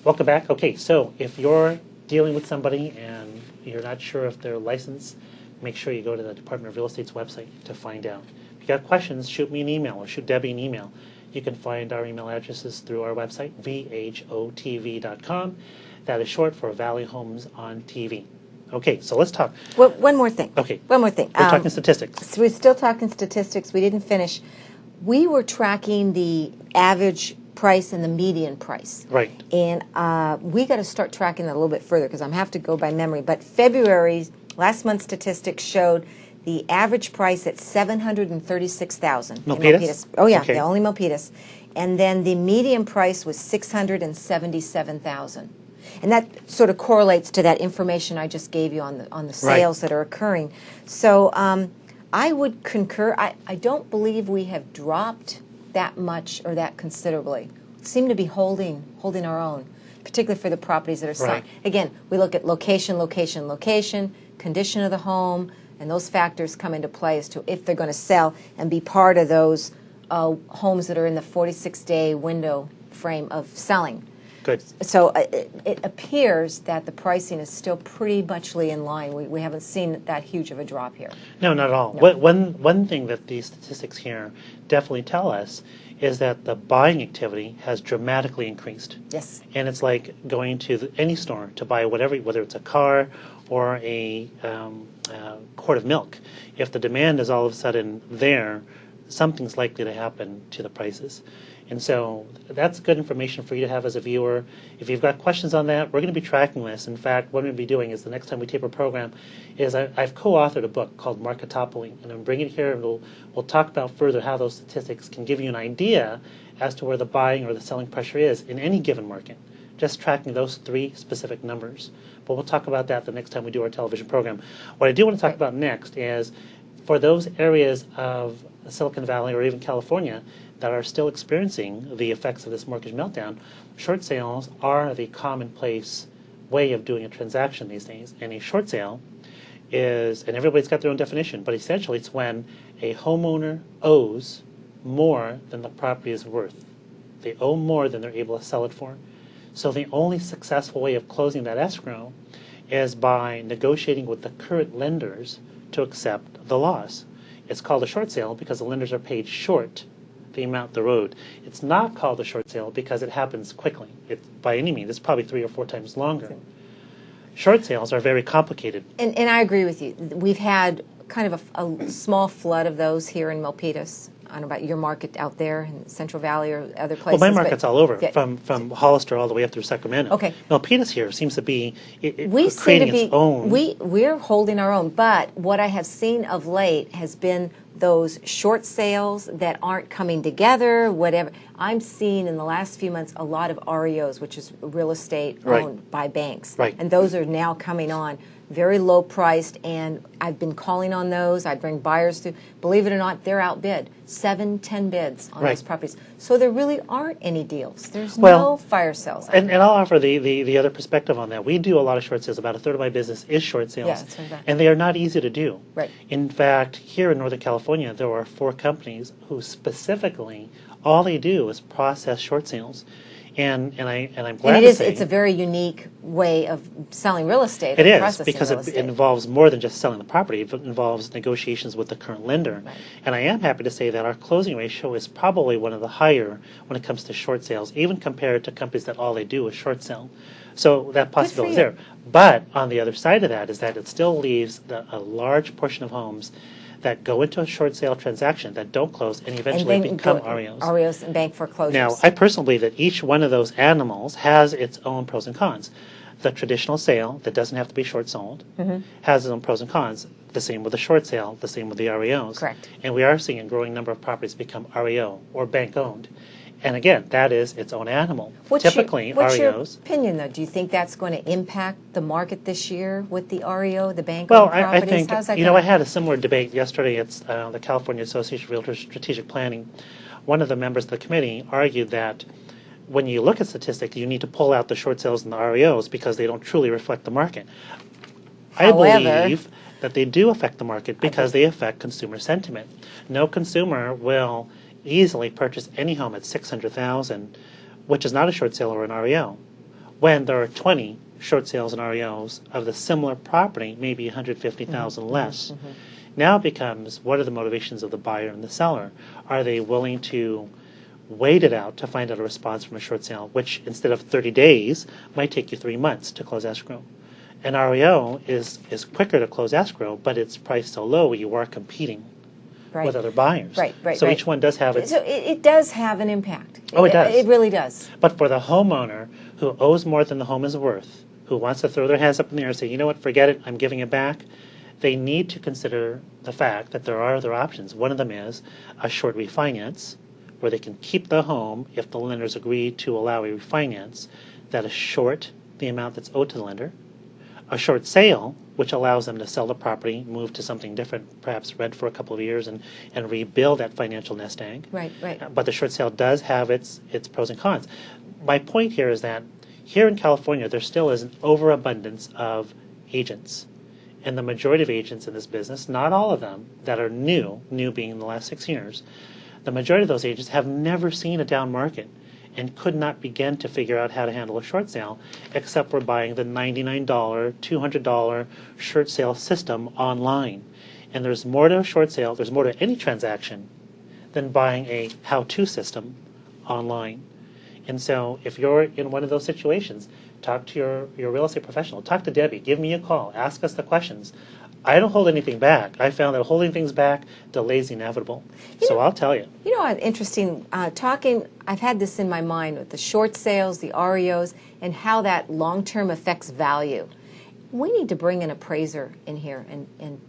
Welcome back. Okay, so if you're dealing with somebody and you're not sure if they're licensed, make sure you go to the Department of Real Estate's website to find out. If you got questions, shoot me an email or shoot Debbie an email. You can find our email addresses through our website, vhotv.com. That is short for Valley Homes on TV. Okay, so let's talk. Well, one more thing. Okay. One more thing. We're talking statistics. So we're still talking statistics. We didn't finish. We were tracking the average price and the median price. Right. And we got to start tracking that a little bit further because I'm have to go by memory. But February's last month's statistics showed the average price at $736,000. Milpitas? Oh yeah, Okay. yeah, only Milpitas. And then the median price was $677,000. And that sort of correlates to that information I just gave you on the sales that are occurring. So I would concur. I don't believe we have dropped that much or that considerably. Seem to be holding our own, particularly for the properties that are selling. Right. Again, we look at location, condition of the home, and those factors come into play as to if they're going to sell and be part of those homes that are in the 46-day window frame of selling. Good. So it appears that the pricing is still pretty muchly in line. We haven't seen that huge of a drop here. No, not at all. No. One thing that these statistics here definitely tell us is that the buying activity has dramatically increased. Yes. And it's like going to any store to buy whatever, whether it's a car or a quart of milk. If the demand is all of a sudden there, something's likely to happen to the prices. And so that's good information for you to have as a viewer. If you've got questions on that, we're going to be tracking this. In fact, what I'm going to be doing is the next time we tape a program is I've co-authored a book called Marketopoly, and I'm bringing it here and we'll talk about further how those statistics can give you an idea as to where the buying or the selling pressure is in any given market, just tracking those three specific numbers. But we'll talk about that the next time we do our television program. What I do want to talk about next is for those areas of Silicon Valley or even California that are still experiencing the effects of this mortgage meltdown, short sales are the commonplace way of doing a transaction these days. And a short sale is, and everybody's got their own definition, but essentially it's when a homeowner owes more than the property is worth. They owe more than they're able to sell it for. So the only successful way of closing that escrow is by negotiating with the current lenders to accept the loss. It's called a short sale because the lenders are paid short the amount they owed. It's not called a short sale because it happens quickly. By any means, it's probably 3 or 4 times longer. Short sales are very complicated. And I agree with you. We've had kind of a small flood of those here in Milpitas. I don't know about your market out there in Central Valley or other places. Well, my market's all over, yeah. from Hollister all the way up through Sacramento. Okay. Milpitas here seems to be creating its own. We're holding our own, but what I have seen of late has been those short sales that aren't coming together, whatever. I'm seeing in the last few months a lot of REOs, which is real estate owned by banks. Right. And those are now coming on, very low priced, and I've been calling on those. I bring buyers through. Believe it or not, they're outbid. 7, 10 bids on those properties. So there really aren't any deals. There's no fire sales. And I'll offer the other perspective on that. We do a lot of short sales. About a third of my business is short sales. Yeah, that's right. And they are not easy to do. Right. In fact, here in Northern California, there are 4 companies who specifically, all they do is process short sales. And I'm glad to say it's a very unique way of selling real estate. it is, processing because real it estate. involves more than just selling the property. It involves negotiations with the current lender. Right. And I am happy to say that our closing ratio is probably one of the higher when it comes to short sales, even compared to companies that all they do is short sell. So that possibility is there. But on the other side of that is that it still leaves a large portion of homes that go into a short sale transaction that don't close and eventually become REOs. REOs and bank foreclosures. Now, I personally believe that each one of those animals has its own pros and cons. The traditional sale that doesn't have to be short sold has its own pros and cons. The same with the short sale, the same with the REOs. Correct. And we are seeing a growing number of properties become REO or bank owned. And again, that is its own animal. Typically, what's your REOs. opinion, though? Do you think that's going to impact the market this year with the REO, the bank Well, owned properties? I think, How's that I going? had a similar debate yesterday. It's the California Association of Realtors Strategic Planning. One of the members of the committee argued that when you look at statistics, you need to pull out the short sales and the REOs because they don't truly reflect the market. I believe that they do affect the market because they affect consumer sentiment. No consumer will easily purchase any home at $600,000, which is not a short sale or an REO. when there are 20 short sales and REOs of the similar property, maybe 150,000 less. Now it becomes, what are the motivations of the buyer and the seller? Are they willing to wait it out to find out a response from a short sale, which instead of 30 days might take you 3 months to close escrow? An REO is quicker to close escrow, but it's priced so low you are competing with other buyers. So each one does have its... So it does have an impact. Oh, it does. It really does. But for the homeowner who owes more than the home is worth, who wants to throw their hands up in the air and say, you know what, forget it, I'm giving it back, they need to consider the fact that there are other options. One of them is a short refinance, where they can keep the home if the lenders agree to allow a refinance that is short the amount that's owed to the lender. A short sale, which allows them to sell the property, move to something different, perhaps rent for a couple of years and rebuild that financial nest egg. Right. But the short sale does have its pros and cons. My point here is that here in California, there still is an overabundance of agents. And the majority of agents in this business, not all of them, that are new being in the last 6 years, the majority of those agents have never seen a down market and could not begin to figure out how to handle a short sale except for buying the $99, $200 short sale system online. And there's more to a short sale, there's more to any transaction than buying a how-to system online. And so if you're in one of those situations, talk to your real estate professional. Talk to Debbie. Give me a call. Ask us the questions. I don't hold anything back. I found that holding things back delays the inevitable. So I'll tell you. You know, interesting, I've had this in my mind with the short sales, the REOs, and how that long-term affects value. We need to bring an appraiser in here and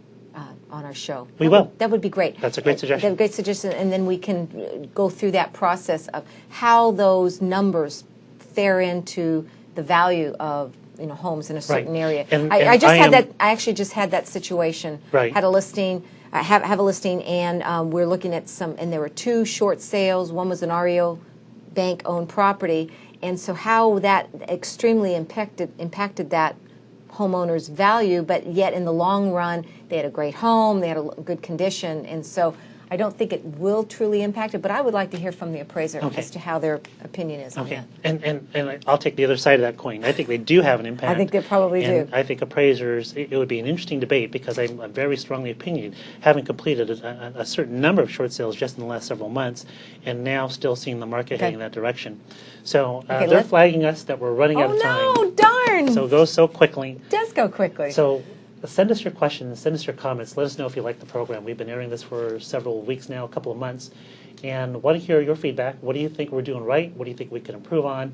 on our show. We will. That would be great. That's a great suggestion. That's a great suggestion, and then we can go through that process of how those numbers fare into the value of homes in a certain area. I actually just had that situation. Had a listing. I have a listing, and we're looking at and there were 2 short sales. One was an REO bank-owned property, and so how that extremely impacted that homeowner's value, but yet in the long run, they had a great home, they had a good condition, and so I don't think it will truly impact it, but I would like to hear from the appraiser as to how their opinion is on that. And I'll take the other side of that coin. I think they do have an impact. I think they probably do. I think appraisers, it would be an interesting debate because I'm very strongly opinionated, having completed a certain number of short sales just in the last several months, and now still seeing the market heading in that direction. So they're flagging us that we're running out of time. Oh, no, darn! So it goes so quickly. It does go quickly. So send us your questions, send us your comments. Let us know if you like the program. We've been airing this for several weeks now, a couple of months, and want to hear your feedback. What do you think we're doing right? What do you think we can improve on?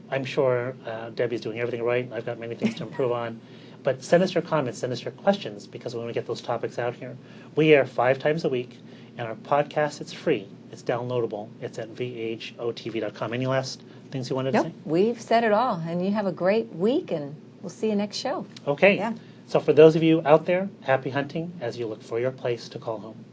I'm sure Debbie's doing everything right. I've got many things to improve on. But send us your comments, send us your questions, because we want to get those topics out here. We air 5 times a week, and our podcast, it's free. It's downloadable. It's at vhotv.com. Any last things you wanted to say? We've said it all, and you have a great week, and we'll see you next show. Okay. So for those of you out there, happy hunting as you look for your place to call home.